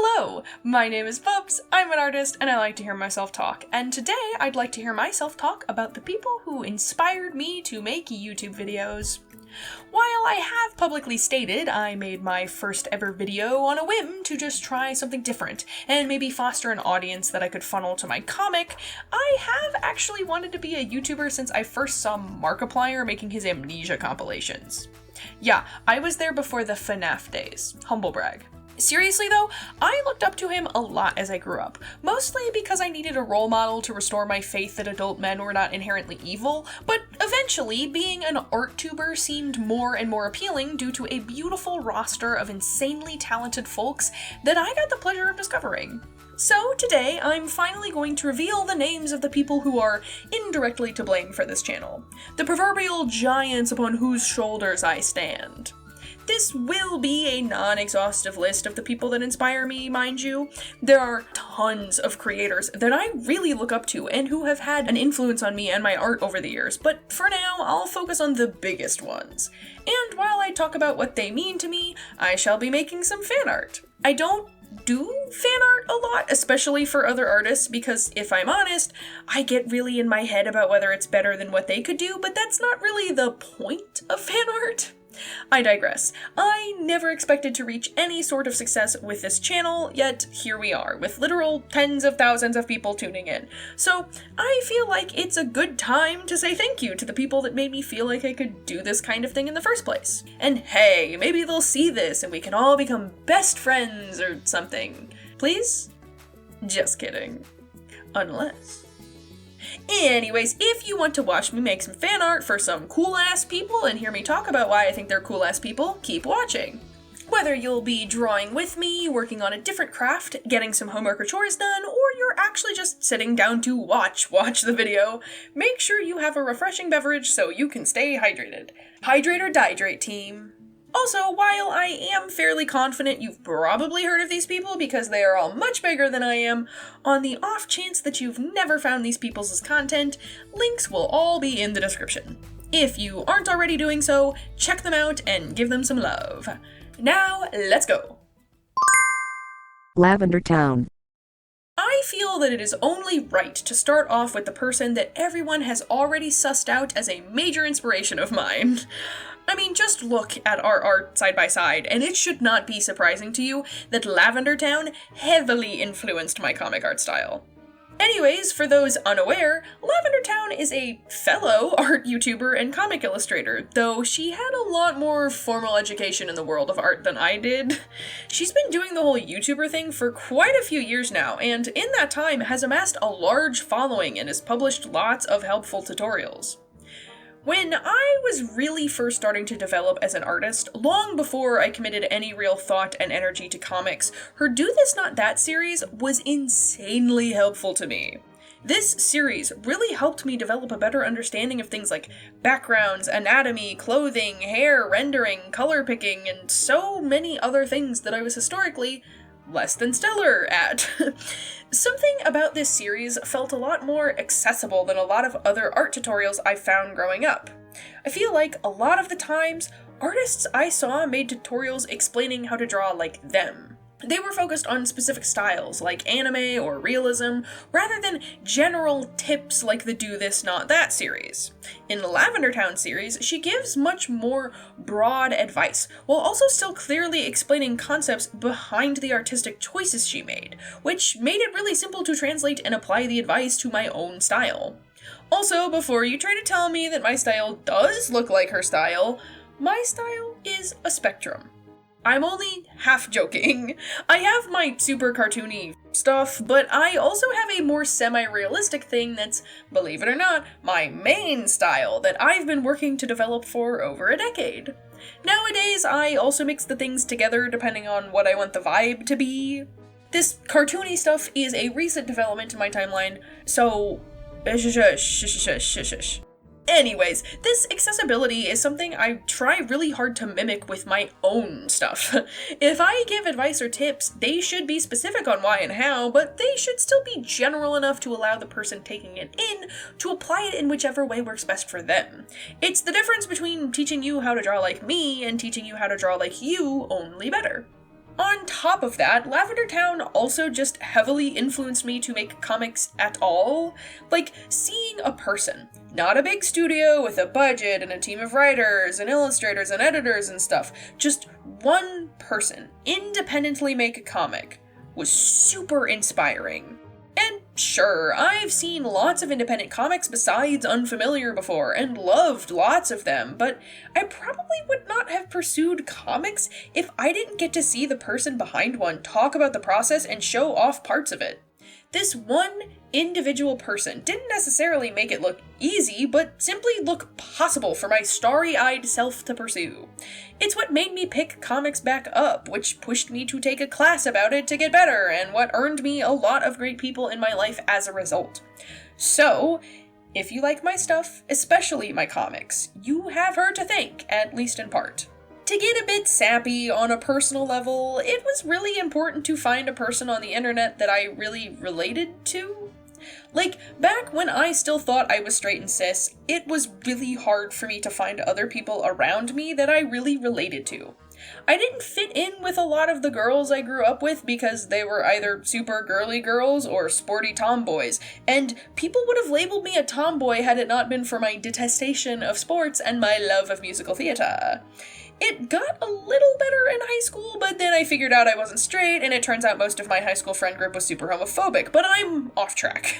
Hello, my name is Bubs, I'm an artist, and I like to hear myself talk, and today I'd like to hear myself talk about the people who inspired me to make YouTube videos. While I have publicly stated I made my first ever video on a whim to just try something different, and maybe foster an audience that I could funnel to my comic, I have actually wanted to be a YouTuber since I first saw Markiplier making his Amnesia compilations. Yeah, I was there before the FNAF days. Humble brag. Seriously though, I looked up to him a lot as I grew up, mostly because I needed a role model to restore my faith that adult men were not inherently evil, but eventually being an art tuber seemed more and more appealing due to a beautiful roster of insanely talented folks that I got the pleasure of discovering. So today, I'm finally going to reveal the names of the people who are indirectly to blame for this channel, the proverbial giants upon whose shoulders I stand. This will be a non-exhaustive list of the people that inspire me, mind you. There are tons of creators that I really look up to and who have had an influence on me and my art over the years, but for now, I'll focus on the biggest ones. And while I talk about what they mean to me, I shall be making some fan art. I don't do fan art a lot, especially for other artists, because if I'm honest, I get really in my head about whether it's better than what they could do, but that's not really the point of fan art. I digress. I never expected to reach any sort of success with this channel, yet here we are, with literal tens of thousands of people tuning in. So I feel like it's a good time to say thank you to the people that made me feel like I could do this kind of thing in the first place. And hey, maybe they'll see this and we can all become best friends or something. Please? Just kidding. Unless... Anyways, if you want to watch me make some fan art for some cool-ass people and hear me talk about why I think they're cool-ass people, keep watching. Whether you'll be drawing with me, working on a different craft, getting some homework or chores done, or you're actually just sitting down to watch the video, make sure you have a refreshing beverage so you can stay hydrated. Hydrate or dihydrate, team. Also, while I am fairly confident you've probably heard of these people because they are all much bigger than I am, on the off chance that you've never found these people's content, links will all be in the description. If you aren't already doing so, check them out and give them some love. Now, let's go! Lavendertowne. I feel that it is only right to start off with the person that everyone has already sussed out as a major inspiration of mine. I mean, just look at our art side by side, and it should not be surprising to you that Lavendertowne heavily influenced my comic art style. Anyways, for those unaware, Lavendertowne is a fellow art YouTuber and comic illustrator, though she had a lot more formal education in the world of art than I did. She's been doing the whole YouTuber thing for quite a few years now, and in that time has amassed a large following and has published lots of helpful tutorials. When I was really first starting to develop as an artist, long before I committed any real thought and energy to comics, her Do This Not That series was insanely helpful to me. This series really helped me develop a better understanding of things like backgrounds, anatomy, clothing, hair, rendering, color picking, and so many other things that I was historically less than stellar at. Something about this series felt a lot more accessible than a lot of other art tutorials I found growing up. I feel like a lot of the times, artists I saw made tutorials explaining how to draw like them. They were focused on specific styles, like anime or realism, rather than general tips like the Do This Not That series. In the Lavendertowne series, she gives much more broad advice, while also still clearly explaining concepts behind the artistic choices she made, which made it really simple to translate and apply the advice to my own style. Also, before you try to tell me that my style does look like her style, my style is a spectrum. I'm only half joking. I have my super cartoony stuff, but I also have a more semi-realistic thing that's, believe it or not, my main style that I've been working to develop for over a decade. Nowadays, I also mix the things together depending on what I want the vibe to be. This cartoony stuff is a recent development in my timeline, so... Anyways, this accessibility is something I try really hard to mimic with my own stuff. If I give advice or tips, they should be specific on why and how, but they should still be general enough to allow the person taking it in to apply it in whichever way works best for them. It's the difference between teaching you how to draw like me and teaching you how to draw like you, only better. On top of that, Lavendertowne also just heavily influenced me to make comics at all. Like, seeing a person, not a big studio with a budget and a team of writers and illustrators and editors and stuff, just one person independently make a comic was super inspiring. And sure, I've seen lots of independent comics besides Unfamiliar before, and loved lots of them, but I probably would not have pursued comics if I didn't get to see the person behind one talk about the process and show off parts of it. This one individual person didn't necessarily make it look easy, but simply look possible for my starry-eyed self to pursue. It's what made me pick comics back up, which pushed me to take a class about it to get better, and what earned me a lot of great people in my life as a result. So, if you like my stuff, especially my comics, you have her to thank, at least in part. To get a bit sappy on a personal level, it was really important to find a person on the internet that I really related to. Like, back when I still thought I was straight and cis, it was really hard for me to find other people around me that I really related to. I didn't fit in with a lot of the girls I grew up with because they were either super girly girls or sporty tomboys, and people would have labeled me a tomboy had it not been for my detestation of sports and my love of musical theater. It got a little better in high school, but then I figured out I wasn't straight, and it turns out most of my high school friend group was super homophobic, but I'm off track.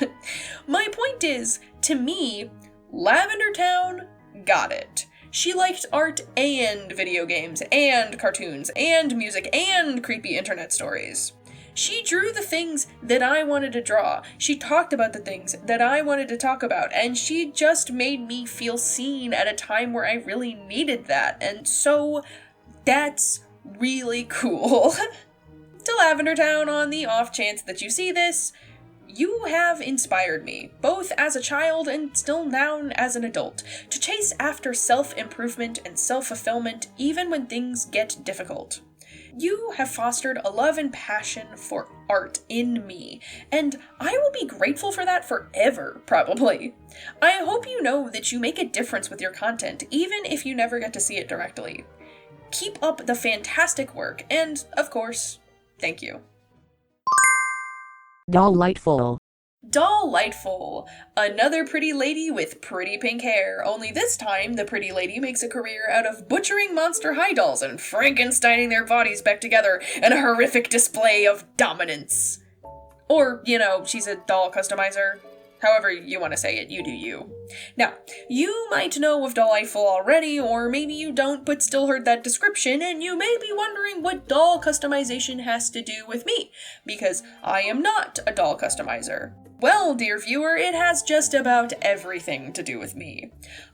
My point is, to me, Lavendertowne got it. She liked art and video games and cartoons and music and creepy internet stories. She drew the things that I wanted to draw. She talked about the things that I wanted to talk about, and she just made me feel seen at a time where I really needed that, and so that's really cool. To Lavendertowne, on the off chance that you see this, you have inspired me, both as a child and still now as an adult, to chase after self-improvement and self-fulfillment even when things get difficult. You have fostered a love and passion for art in me, and I will be grateful for that forever, probably. I hope you know that you make a difference with your content, even if you never get to see it directly. Keep up the fantastic work, and, of course, thank you. Dollightful. Dollightful, another pretty lady with pretty pink hair, only this time the pretty lady makes a career out of butchering Monster High dolls and Frankensteining their bodies back together in a horrific display of dominance. Or, you know, she's a doll customizer. However you want to say it, you do you. Now, you might know of Dollightful already, or maybe you don't but still heard that description, and you may be wondering what doll customization has to do with me, because I am not a doll customizer. Well, dear viewer, it has just about everything to do with me.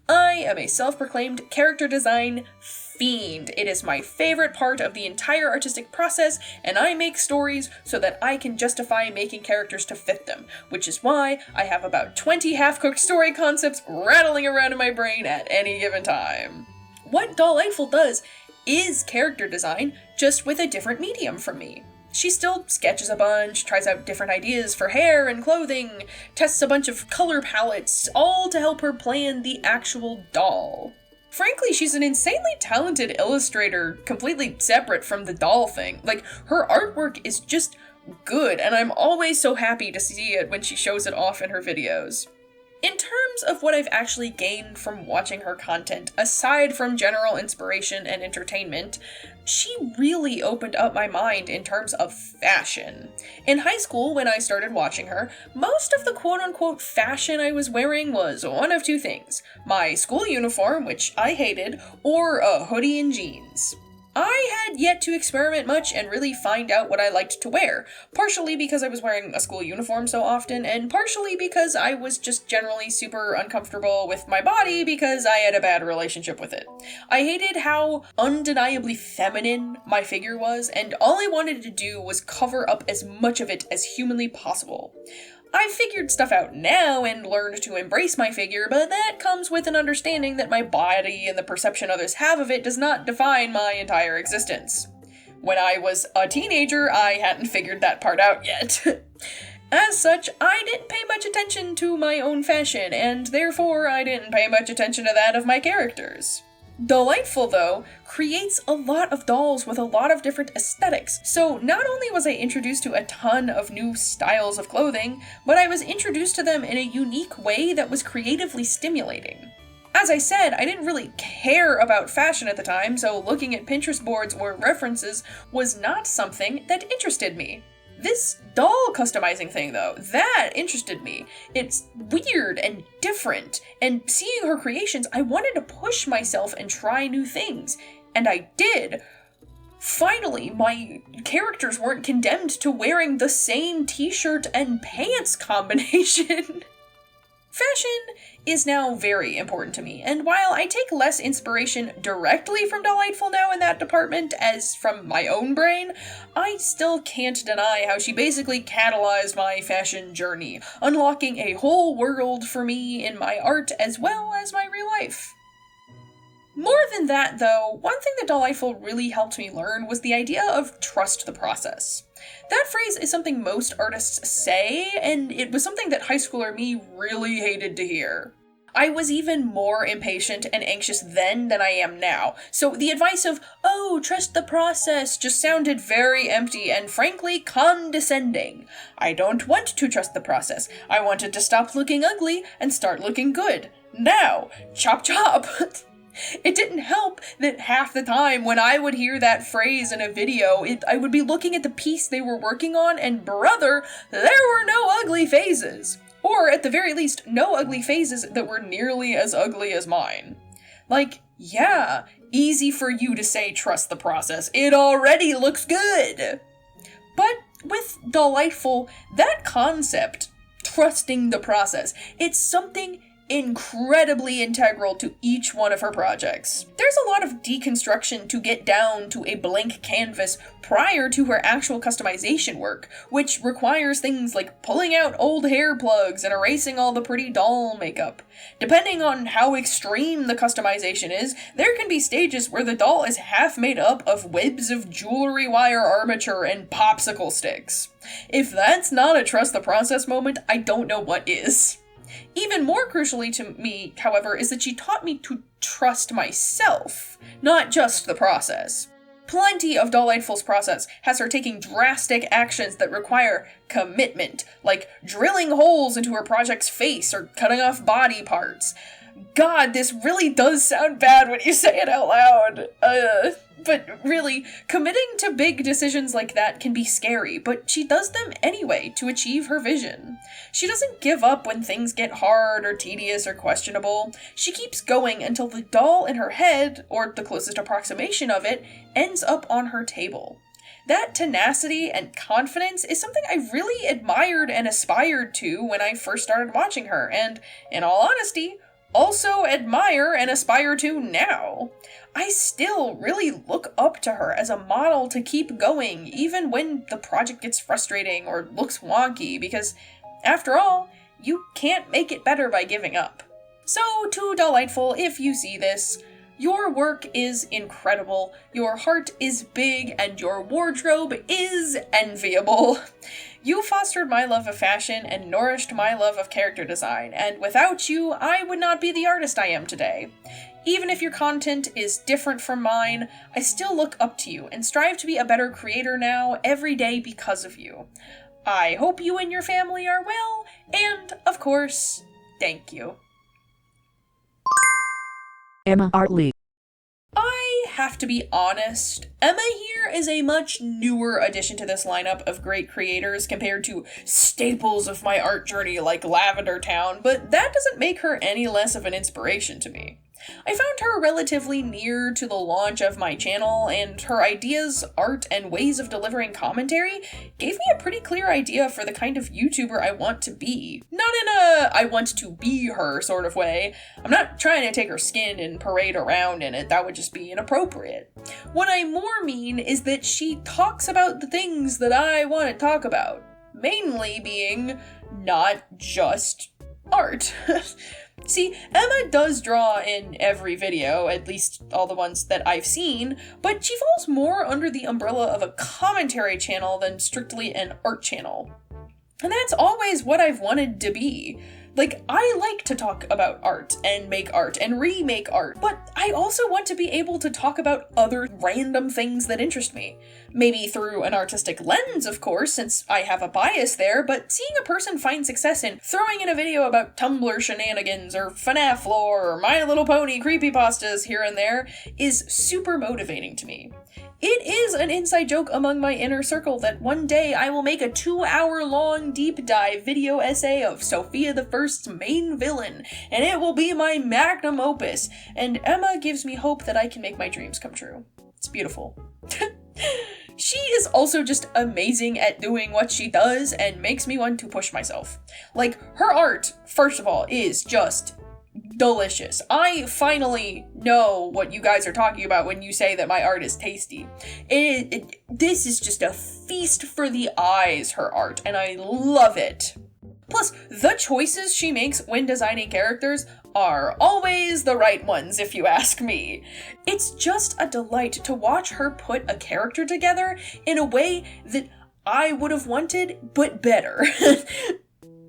I am a self-proclaimed character design fiend. It is my favorite part of the entire artistic process, and I make stories so that I can justify making characters to fit them, which is why I have about 20 half-cooked story concepts rattling around in my brain at any given time. What Dollightful does is character design, just with a different medium from me. She still sketches a bunch, tries out different ideas for hair and clothing, tests a bunch of color palettes, all to help her plan the actual doll. Frankly, she's an insanely talented illustrator, completely separate from the doll thing. Like, her artwork is just good, and I'm always so happy to see it when she shows it off in her videos. In terms of what I've actually gained from watching her content, aside from general inspiration and entertainment, she really opened up my mind in terms of fashion. In high school, when I started watching her, most of the quote-unquote fashion I was wearing was one of two things: my school uniform, which I hated, or a hoodie and jeans. I had yet to experiment much and really find out what I liked to wear, partially because I was wearing a school uniform so often, and partially because I was just generally super uncomfortable with my body because I had a bad relationship with it. I hated how undeniably feminine my figure was, and all I wanted to do was cover up as much of it as humanly possible. I've figured stuff out now and learned to embrace my figure, but that comes with an understanding that my body and the perception others have of it does not define my entire existence. When I was a teenager, I hadn't figured that part out yet. As such, I didn't pay much attention to my own fashion, and therefore I didn't pay much attention to that of my characters. Dollightful, though, creates a lot of dolls with a lot of different aesthetics, so not only was I introduced to a ton of new styles of clothing, but I was introduced to them in a unique way that was creatively stimulating. As I said, I didn't really care about fashion at the time, so looking at Pinterest boards or references was not something that interested me. This doll customizing thing, though, that interested me. It's weird and different, and seeing her creations, I wanted to push myself and try new things, and I did. Finally, my characters weren't condemned to wearing the same t-shirt and pants combination. Fashion is now very important to me, and while I take less inspiration directly from Dollightful now in that department as from my own brain, I still can't deny how she basically catalyzed my fashion journey, unlocking a whole world for me in my art as well as my real life. More than that, though, one thing that Dollightful really helped me learn was the idea of trust the process. That phrase is something most artists say, and it was something that high schooler me really hated to hear. I was even more impatient and anxious then than I am now, so the advice of, "Oh, trust the process," just sounded very empty and frankly condescending. I don't want to trust the process. I wanted to stop looking ugly and start looking good. Now, chop chop! It didn't help that half the time when I would hear that phrase in a video, I would be looking at the piece they were working on, and brother, there were no ugly phases. Or, at the very least, no ugly phases that were nearly as ugly as mine. Like, yeah, easy for you to say trust the process, it already looks good! But with Dollightful, that concept, trusting the process, it's something incredibly integral to each one of her projects. There's a lot of deconstruction to get down to a blank canvas prior to her actual customization work, which requires things like pulling out old hair plugs and erasing all the pretty doll makeup. Depending on how extreme the customization is, there can be stages where the doll is half made up of webs of jewelry wire armature and popsicle sticks. If that's not a trust the process moment, I don't know what is. Even more crucially to me, however, is that she taught me to trust myself, not just the process. Plenty of Dollightful's process has her taking drastic actions that require commitment, like drilling holes into her project's face or cutting off body parts. God, this really does sound bad when you say it out loud. But really, committing to big decisions like that can be scary, but she does them anyway to achieve her vision. She doesn't give up when things get hard or tedious or questionable. She keeps going until the doll in her head, or the closest approximation of it, ends up on her table. That tenacity and confidence is something I really admired and aspired to when I first started watching her, and, in all honesty, also admire and aspire to now. I still really look up to her as a model to keep going, even when the project gets frustrating or looks wonky, because, after all, you can't make it better by giving up. So, to Dollightful, if you see this, your work is incredible, your heart is big, and your wardrobe is enviable. You fostered my love of fashion and nourished my love of character design, and without you, I would not be the artist I am today. Even if your content is different from mine, I still look up to you and strive to be a better creator now every day because of you. I hope you and your family are well, and, of course, thank you. Emma Artley. I have to be honest, Emma here is a much newer addition to this lineup of great creators compared to staples of my art journey like Lavendertowne, but that doesn't make her any less of an inspiration to me. I found her relatively near to the launch of my channel, and her ideas, art, and ways of delivering commentary gave me a pretty clear idea for the kind of YouTuber I want to be. Not in a I want to be her sort of way. I'm not trying to take her skin and parade around in it, that would just be inappropriate. What I more mean is that she talks about the things that I want to talk about, mainly being not just art. See, Emma does draw in every video, at least all the ones that I've seen, but she falls more under the umbrella of a commentary channel than strictly an art channel. And that's always what I've wanted to be. Like, I like to talk about art and make art and remake art, but I also want to be able to talk about other random things that interest me. Maybe through an artistic lens, of course, since I have a bias there, but seeing a person find success in throwing in a video about Tumblr shenanigans or FNAF lore or My Little Pony creepypastas here and there is super motivating to me. It is an inside joke among my inner circle that one day I will make a 2-hour-long deep dive video essay of Sophia the First's main villain, and it will be my magnum opus, and Emma gives me hope that I can make my dreams come true. It's beautiful. She is also just amazing at doing what she does and makes me want to push myself. Like, her art, first of all, is just delicious. I finally know what you guys are talking about when you say that my art is tasty. This is just a feast for the eyes, her art, and I love it. Plus, the choices she makes when designing characters are always the right ones, if you ask me. It's just a delight to watch her put a character together in a way that I would have wanted, but better.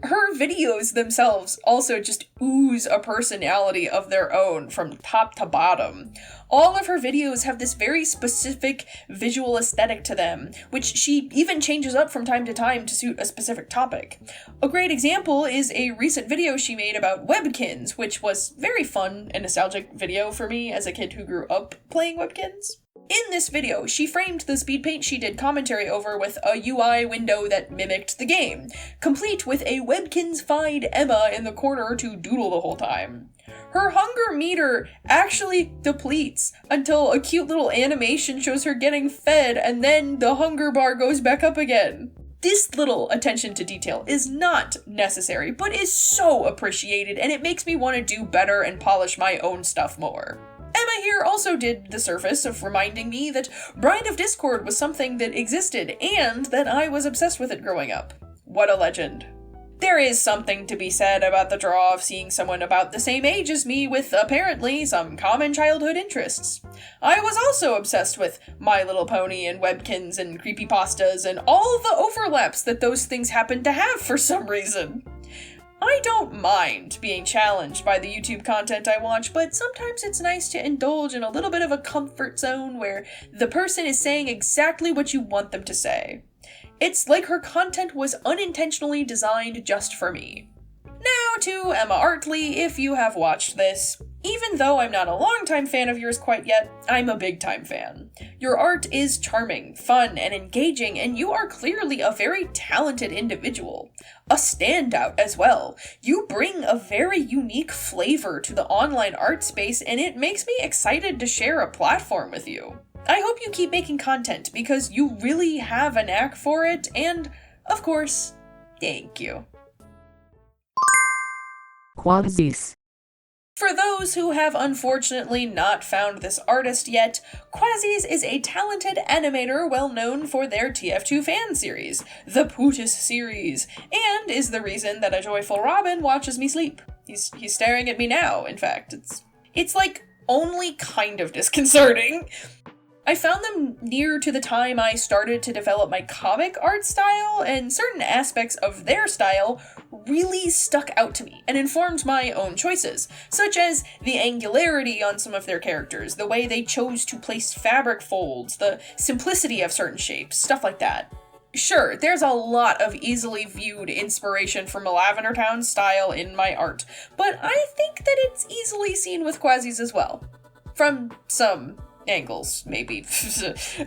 Her videos themselves also just ooze a personality of their own from top to bottom. All of her videos have this very specific visual aesthetic to them, which she even changes up from time to time to suit a specific topic. A great example is a recent video she made about Webkins, which was very fun and nostalgic video for me as a kid who grew up playing Webkins. In this video, she framed the speed paint she did commentary over with a UI window that mimicked the game, complete with a Webkins-fied Emma in the corner to doodle the whole time. Her hunger meter actually depletes until a cute little animation shows her getting fed and then the hunger bar goes back up again. This little attention to detail is not necessary, but is so appreciated, and it makes me want to do better and polish my own stuff more. Emma here also did the service of reminding me that Bride of Discord was something that existed and that I was obsessed with it growing up. What a legend. There is something to be said about the draw of seeing someone about the same age as me with apparently some common childhood interests. I was also obsessed with My Little Pony and Webkins and creepypastas and all the overlaps that those things happen to have for some reason. I don't mind being challenged by the YouTube content I watch, but sometimes it's nice to indulge in a little bit of a comfort zone where the person is saying exactly what you want them to say. It's like her content was unintentionally designed just for me. Now to Emma Artley, if you have watched this. Even though I'm not a longtime fan of yours quite yet, I'm a big-time fan. Your art is charming, fun, and engaging, and you are clearly a very talented individual. A standout as well. You bring a very unique flavor to the online art space, and it makes me excited to share a platform with you. I hope you keep making content, because you really have a knack for it, and, of course, thank you. Quazies. For those who have unfortunately not found this artist yet, Quazies is a talented animator well known for their TF2 fan series, the Pootis series, and is the reason that a joyful Robin watches me sleep. He's staring at me now, in fact. It's like only kind of disconcerting. I found them near to the time I started to develop my comic art style, and certain aspects of their style really stuck out to me and informed my own choices, such as the angularity on some of their characters, the way they chose to place fabric folds, the simplicity of certain shapes, stuff like that. Sure, there's a lot of easily viewed inspiration from Lavendertowne style in my art, but I think that it's easily seen with Quazies as well. From some angles, maybe.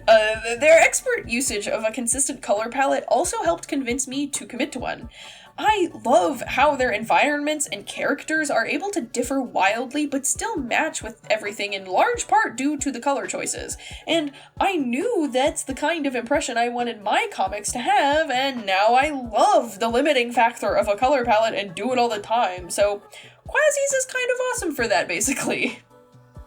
Their expert usage of a consistent color palette also helped convince me to commit to one. I love how their environments and characters are able to differ wildly but still match with everything in large part due to the color choices. And I knew that's the kind of impression I wanted my comics to have, and now I love the limiting factor of a color palette and do it all the time, so Quazies is kind of awesome for that, basically.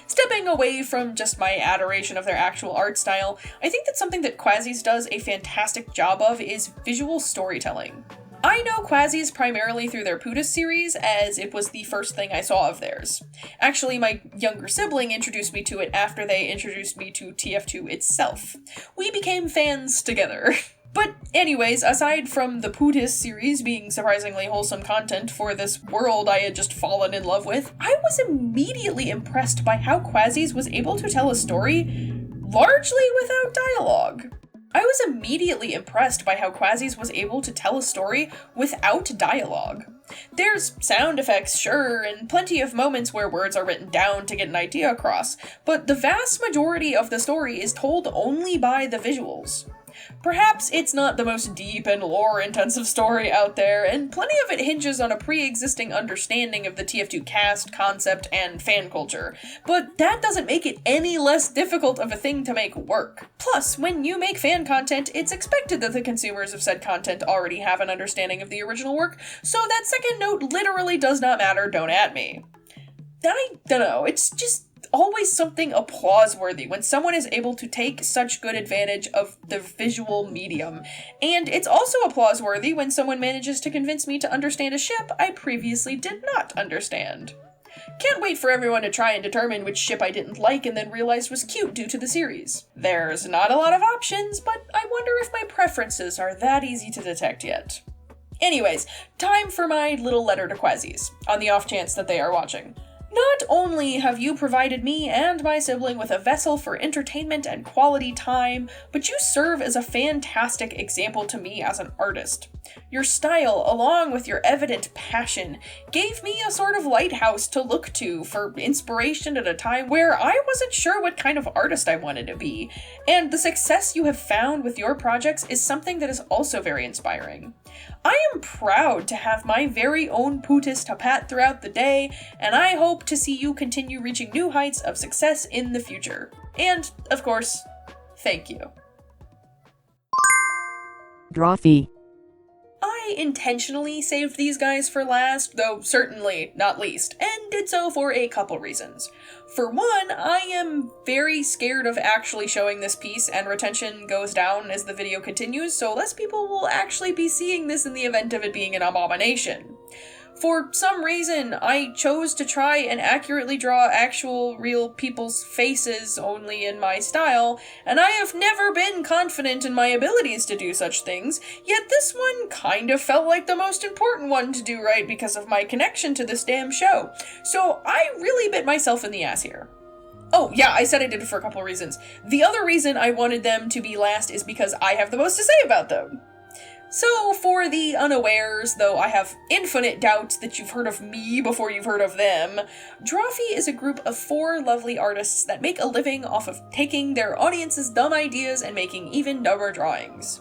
Stepping away from just my adoration of their actual art style, I think that something that Quazies does a fantastic job of is visual storytelling. I know Quazies primarily through their Pootis series, as it was the first thing I saw of theirs. Actually, my younger sibling introduced me to it after they introduced me to TF2 itself. We became fans together. But anyways, aside from the Pootis series being surprisingly wholesome content for this world I had just fallen in love with, I was immediately impressed by how Quazies was able to tell a story largely without dialogue. I was immediately impressed by how Quazies was able to tell a story without dialogue. There's sound effects, sure, and plenty of moments where words are written down to get an idea across, but the vast majority of the story is told only by the visuals. Perhaps it's not the most deep and lore-intensive story out there, and plenty of it hinges on a pre-existing understanding of the TF2 cast, concept, and fan culture, but that doesn't make it any less difficult of a thing to make work. Plus, when you make fan content, it's expected that the consumers of said content already have an understanding of the original work, so that second note literally does not matter, don't at me. I don't know, it's just always something applause-worthy when someone is able to take such good advantage of the visual medium. And it's also applause-worthy when someone manages to convince me to understand a ship I previously did not understand. Can't wait for everyone to try and determine which ship I didn't like and then realized was cute due to the series. There's not a lot of options, but I wonder if my preferences are that easy to detect yet. Anyways, time for my little letter to Quazies, on the off chance that they are watching. Not only have you provided me and my sibling with a vessel for entertainment and quality time, but you serve as a fantastic example to me as an artist. Your style, along with your evident passion, gave me a sort of lighthouse to look to for inspiration at a time where I wasn't sure what kind of artist I wanted to be, and the success you have found with your projects is something that is also very inspiring. I am proud to have my very own Pootis to pat throughout the day, and I hope to see you continue reaching new heights of success in the future. And, of course, thank you. Drawfee. I intentionally saved these guys for last, though certainly not least, and did so for a couple reasons. For one, I am very scared of actually showing this piece, and retention goes down as the video continues, so less people will actually be seeing this in the event of it being an abomination. For some reason, I chose to try and accurately draw actual, real people's faces only in my style, and I have never been confident in my abilities to do such things, yet this one kind of felt like the most important one to do right because of my connection to this damn show. So I really bit myself in the ass here. Oh, yeah, I said I did it for a couple reasons. The other reason I wanted them to be last is because I have the most to say about them. So, for the unawares, though I have infinite doubts that you've heard of me before you've heard of them, Drawfee is a group of 4 lovely artists that make a living off of taking their audience's dumb ideas and making even dumber drawings.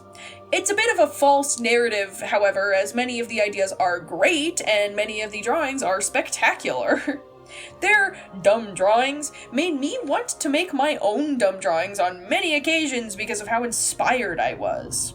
It's a bit of a false narrative, however, as many of the ideas are great and many of the drawings are spectacular. Their dumb drawings made me want to make my own dumb drawings on many occasions because of how inspired I was.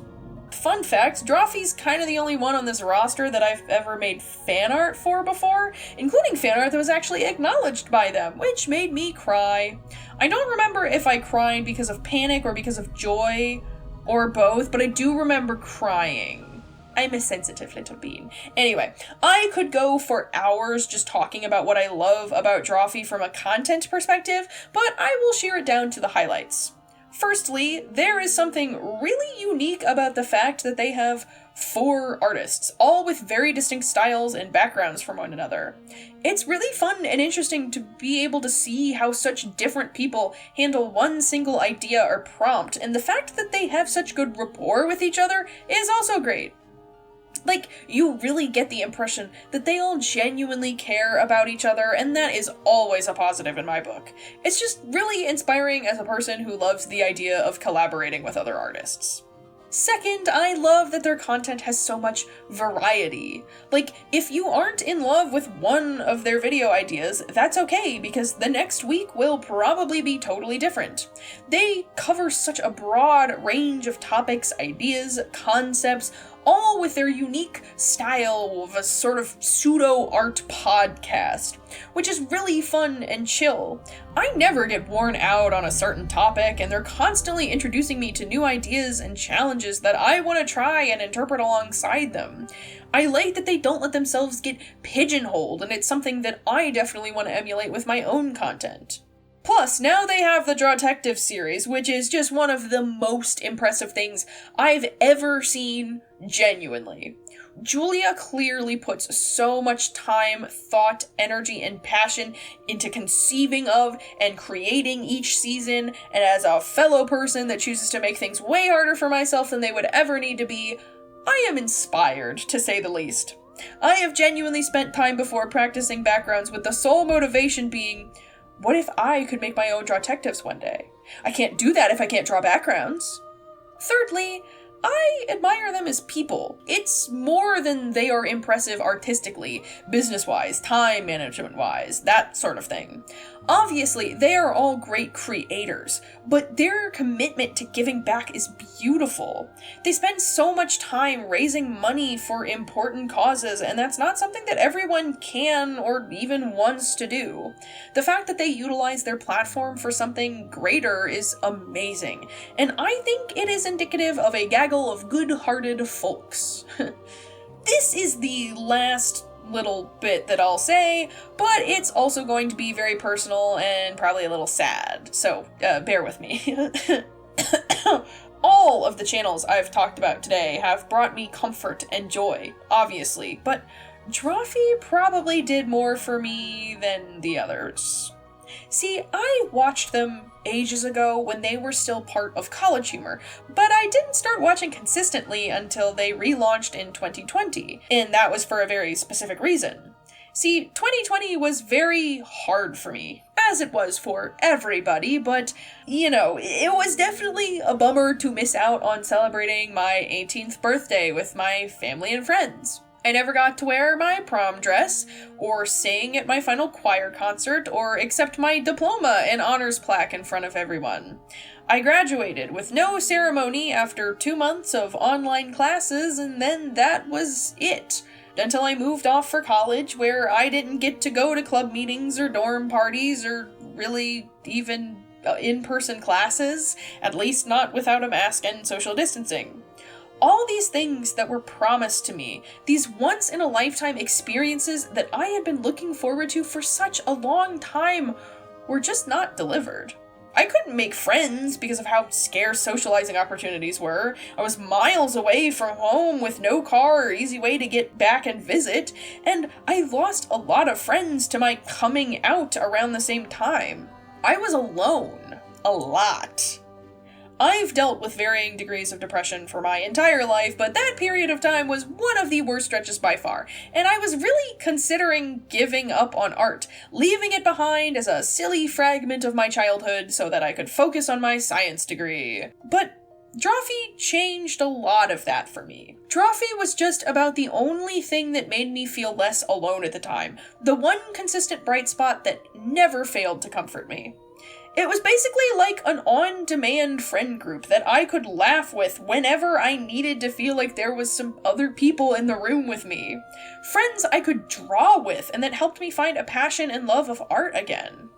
Fun fact, Drawfee's kind of the only one on this roster that I've ever made fan art for before, including fan art that was actually acknowledged by them, which made me cry. I don't remember if I cried because of panic or because of joy, or both, but I do remember crying. I'm a sensitive little bean. Anyway, I could go for hours just talking about what I love about Drawfee from a content perspective, but I will shear it down to the highlights. Firstly, there is something really unique about the fact that they have 4 artists, all with very distinct styles and backgrounds from one another. It's really fun and interesting to be able to see how such different people handle one single idea or prompt, and the fact that they have such good rapport with each other is also great. Like, you really get the impression that they all genuinely care about each other, and that is always a positive in my book. It's just really inspiring as a person who loves the idea of collaborating with other artists. Second, I love that their content has so much variety. Like, if you aren't in love with one of their video ideas, that's okay, because the next week will probably be totally different. They cover such a broad range of topics, ideas, concepts, all with their unique style of a sort of pseudo-art podcast, which is really fun and chill. I never get worn out on a certain topic, and they're constantly introducing me to new ideas and challenges that I want to try and interpret alongside them. I like that they don't let themselves get pigeonholed, and it's something that I definitely want to emulate with my own content. Plus, now they have the Drawtective series, which is just one of the most impressive things I've ever seen, genuinely. Julia clearly puts so much time, thought, energy, and passion into conceiving of and creating each season, and as a fellow person that chooses to make things way harder for myself than they would ever need to be, I am inspired, to say the least. I have genuinely spent time before practicing backgrounds with the sole motivation being, what if I could make my own Drawtectives one day? I can't do that if I can't draw backgrounds. Thirdly, I admire them as people. It's more than they are impressive artistically, business-wise, time management-wise, that sort of thing. Obviously, they are all great creators, but their commitment to giving back is beautiful. They spend so much time raising money for important causes, and that's not something that everyone can or even wants to do. The fact that they utilize their platform for something greater is amazing, and I think it is indicative of a gaggle of good-hearted folks. This is the last little bit that I'll say, but it's also going to be very personal and probably a little sad, so bear with me. All of the channels I've talked about today have brought me comfort and joy, obviously, but Drawfee probably did more for me than the others. See, I watched them ages ago when they were still part of College Humor, but I didn't start watching consistently until they relaunched in 2020, and that was for a very specific reason. See, 2020 was very hard for me, as it was for everybody, but, you know, it was definitely a bummer to miss out on celebrating my 18th birthday with my family and friends. I never got to wear my prom dress, or sing at my final choir concert, or accept my diploma and honors plaque in front of everyone. I graduated with no ceremony after 2 months of online classes, and then that was it. Until I moved off for college, where I didn't get to go to club meetings or dorm parties, or really even in-person classes, at least not without a mask and social distancing. All these things that were promised to me, these once-in-a-lifetime experiences that I had been looking forward to for such a long time, were just not delivered. I couldn't make friends because of how scarce socializing opportunities were. I was miles away from home with no car or easy way to get back and visit, and I lost a lot of friends to my coming out around the same time. I was alone. A lot. I've dealt with varying degrees of depression for my entire life, but that period of time was one of the worst stretches by far, and I was really considering giving up on art, leaving it behind as a silly fragment of my childhood so that I could focus on my science degree. But Drawfee changed a lot of that for me. Drawfee was just about the only thing that made me feel less alone at the time, the one consistent bright spot that never failed to comfort me. It was basically like an on-demand friend group that I could laugh with whenever I needed to feel like there was some other people in the room with me. Friends I could draw with and that helped me find a passion and love of art again.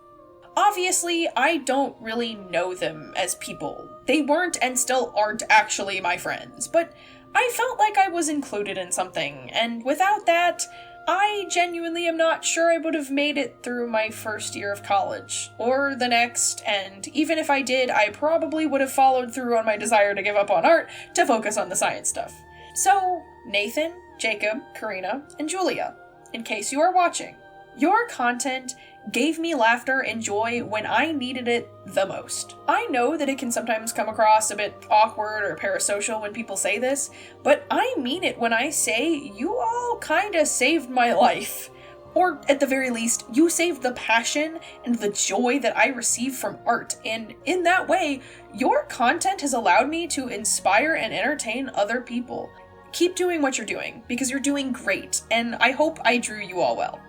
Obviously, I don't really know them as people. They weren't and still aren't actually my friends, but I felt like I was included in something, and without that, I genuinely am not sure I would have made it through my first year of college, or the next, and even if I did, I probably would have followed through on my desire to give up on art to focus on the science stuff. So, Nathan, Jacob, Karina, and Julia, in case you are watching, your content gave me laughter and joy when I needed it the most. I know that it can sometimes come across a bit awkward or parasocial when people say this, but I mean it when I say you all kinda saved my life. Or at the very least, you saved the passion and the joy that I receive from art, and in that way, your content has allowed me to inspire and entertain other people. Keep doing what you're doing, because you're doing great, and I hope I drew you all well.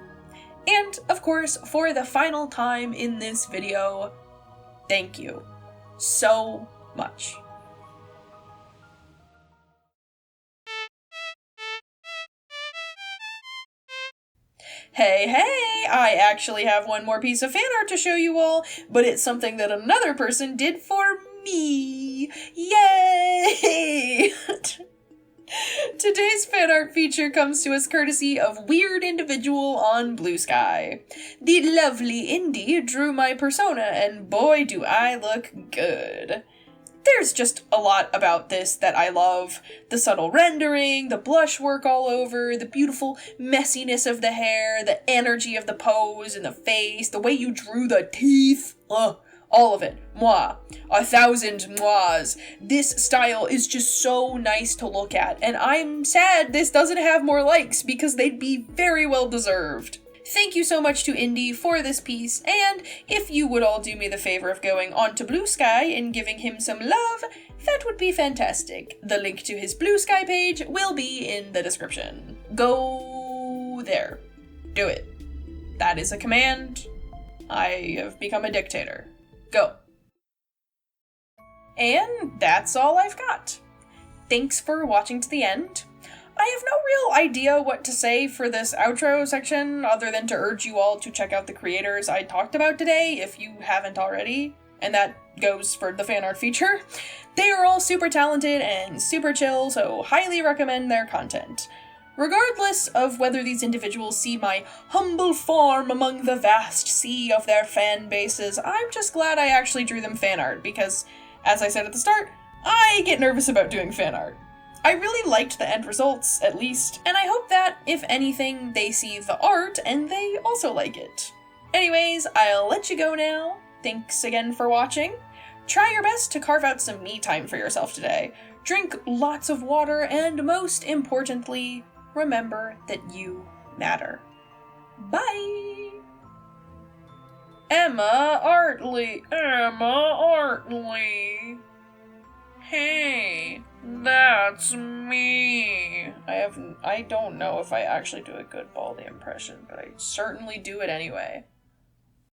And, of course, for the final time in this video, thank you so much. Hey, I actually have one more piece of fan art to show you all, but it's something that another person did for me. Yay! Today's fan art feature comes to us courtesy of Weird Individual on Blue Sky. The lovely Indy drew my persona, and boy do I look good. There's just a lot about this that I love. The subtle rendering, the blush work all over, the beautiful messiness of the hair, the energy of the pose and the face, the way you drew the teeth. All of it. Moi. 1,000 mois. This style is just so nice to look at, and I'm sad this doesn't have more likes because they'd be very well deserved. Thank you so much to Indy for this piece, and if you would all do me the favor of going onto Blue Sky and giving him some love, that would be fantastic. The link to his Blue Sky page will be in the description. Go there. Do it. That is a command. I have become a dictator. Go. And that's all I've got. Thanks for watching to the end. I have no real idea what to say for this outro section other than to urge you all to check out the creators I talked about today if you haven't already, and that goes for the fan art feature. They are all super talented and super chill, so highly recommend their content. Regardless of whether these individuals see my humble form among the vast sea of their fan bases, I'm just glad I actually drew them fan art because, as I said at the start, I get nervous about doing fan art. I really liked the end results, at least, and I hope that, if anything, they see the art and they also like it. Anyways, I'll let you go now. Thanks again for watching. Try your best to carve out some me time for yourself today. Drink lots of water, and most importantly, remember that you matter. Bye! Emma Artley. Hey, that's me. I don't know if I actually do a good Baldy impression, but I certainly do it anyway.